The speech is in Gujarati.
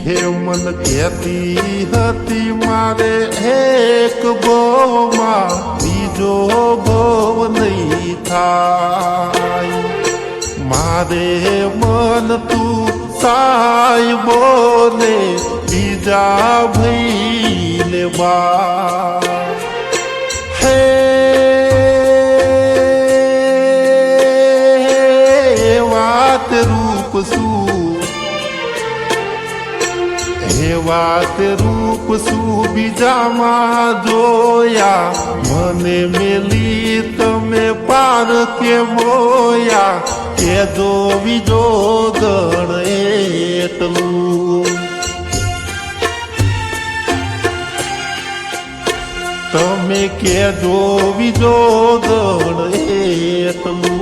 હે મન કહેતી હતી મારે એક ભવમાં બીજો ભવ નહીં થાય મારે મન તું સાહેબો ને બીજા ભાઈને બા હે વાત રૂપ શું હે વાત રૂપ શું બીજામાં જોયા મને મેલી તમે પાર કે મોયા કે જો બીજો ગણ એટલું તમે કે જો બીજો ગણ એટલું